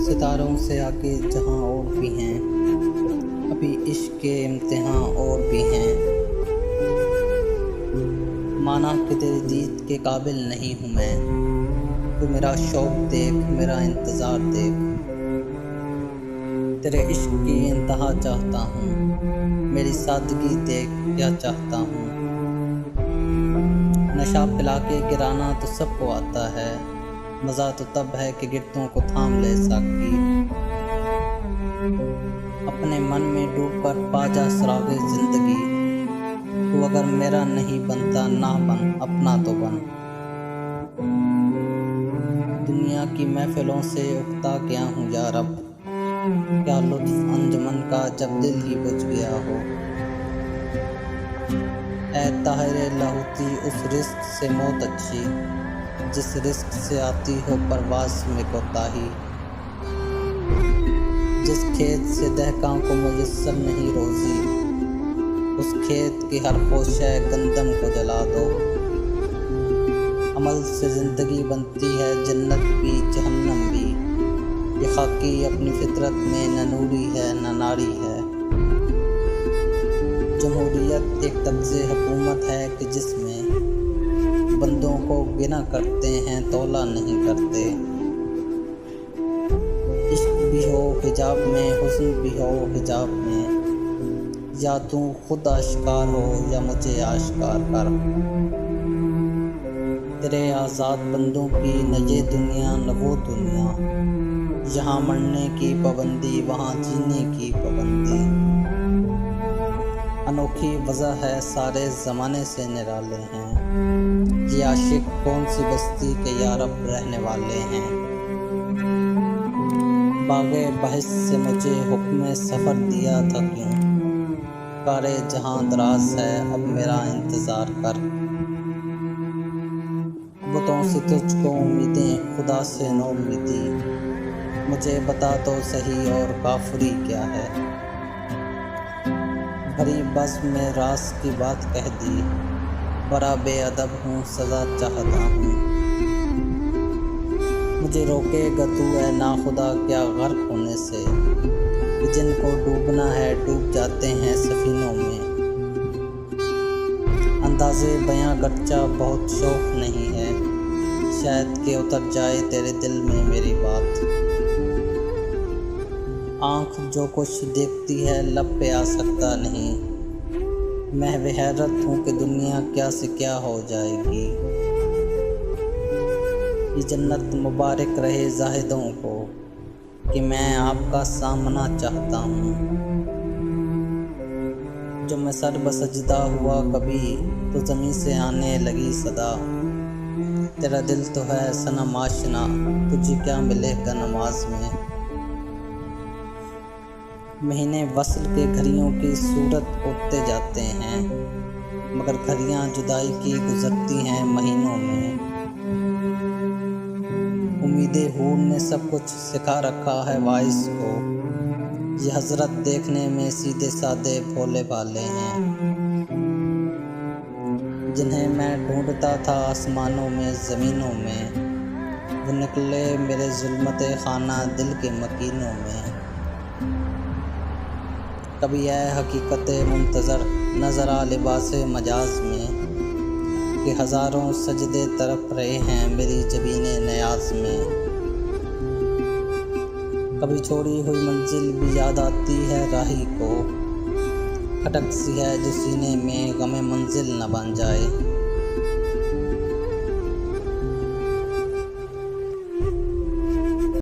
ستاروں سے آگے جہاں اور بھی ہیں، ابھی عشق کے امتحان اور بھی ہیں۔ مانا کہ تیری دید کے قابل نہیں ہوں میں، تو میرا شوق دیکھ، میرا انتظار دیکھ۔ تیرے عشق کی انتہا چاہتا ہوں، میری سادگی دیکھ کیا چاہتا ہوں۔ نشہ پلا کے گرانا تو سب کو آتا ہے، مزہ تو تب ہے کہ گرتوں کو تھام لے ساقی۔ اپنے من میں ڈوب کر پا جا سراغ زندگی، تو اگر میرا نہیں بنتا نہ بن، اپنا تو بن۔ دنیا کی محفلوں سے اکتا گیا ہوں یا رب، کیا لطف انجمن کا جب دل ہی بجھ گیا ہو۔ اے طاہر لاہوتی، اس رزق سے موت اچھی، جس رزق سے آتی ہو پرواز میں کوتاہی۔ جس کھیت سے دہقاں کو میسر نہیں روزی، اس کھیت کی ہر خوشہ گندم کو جلا دو۔ عمل سے زندگی بنتی ہے جنت بھی جہنم بھی، یہ خاکی اپنی فطرت میں نہ نوری ہے نہ ناری ہے۔ جمہوریت ایک طرز حکومت ہے کہ جس میں بندوں کو گنا کرتے ہیں، تولا نہیں کرتے۔ عشق بھی ہو حجاب میں، حسن بھی ہو حجاب میں، یا تو خود آشکار ہو یا مجھے آشکار کر۔ تیرے آزاد بندوں کی نہ یہ دنیا نہ وہ دنیا، یہاں مرنے کی پابندی وہاں جینے کی پابندی۔ انوکھی وجہ ہے سارے زمانے سے نرالے ہیں، یہ عاشق کون سی بستی کے یارب رہنے والے ہیں۔ باغ بہشت سے مجھے حکم سفر دیا تھا کیوں، کار جہاں دراز ہے اب میرا انتظار کر۔ بتوں سے تجھ کو امیدیں، خدا سے نو امیدی، مجھے بتا تو صحیح اور کافری کیا ہے۔ بھری بزم میں راز کی بات کہہ دی، بڑا بے ادب ہوں سزا چاہتا ہوں۔ مجھے روکے گا تو اے ناخدا کیا غرق ہونے سے، کہ جن کو ڈوبنا ہے ڈوب جاتے ہیں سفینوں میں۔ اندازے بیاں گرچہ بہت شوق نہیں ہے، شاید کہ اتر جائے تیرے دل میں میری بات۔ آنکھ جو کچھ دیکھتی ہے لب پہ آ سکتا نہیں، محو حیرت ہوں کہ دنیا کیا سے کیا ہو جائے گی۔ یہ جنت مبارک رہے زاہدوں کو، کہ میں آپ کا سامنا چاہتا ہوں۔ جو میں سر بسجدہ ہوا کبھی، تو زمین سے آنے لگی صدا۔ تیرا دل تو ہے صنم آشنا، تجھے کیا ملے گا نماز میں۔ مہینے وصل کے گھڑیوں کی صورت اٹھتے جاتے ہیں، مگر گھڑیاں جدائی کی گزرتی ہیں مہینوں میں۔ امید حور نے سب کچھ سکھا رکھا ہے واعظ کو، یہ حضرت دیکھنے میں سیدھے سادے بھولے بھالے ہیں۔ جنہیں میں ڈھونڈتا تھا آسمانوں میں زمینوں میں، وہ نکلے میرے ظلمت خانہ دل کے مکینوں میں۔ کبھی اے حقیقت منتظر نظر آ لباس مجاز میں، کہ ہزاروں سجدے تڑپ رہے ہیں میری جبین نیاز میں۔ کبھی چھوڑی ہوئی منزل بھی یاد آتی ہے راہی کو، کھٹک سی ہے جو سینے میں غم منزل نہ بن جائے۔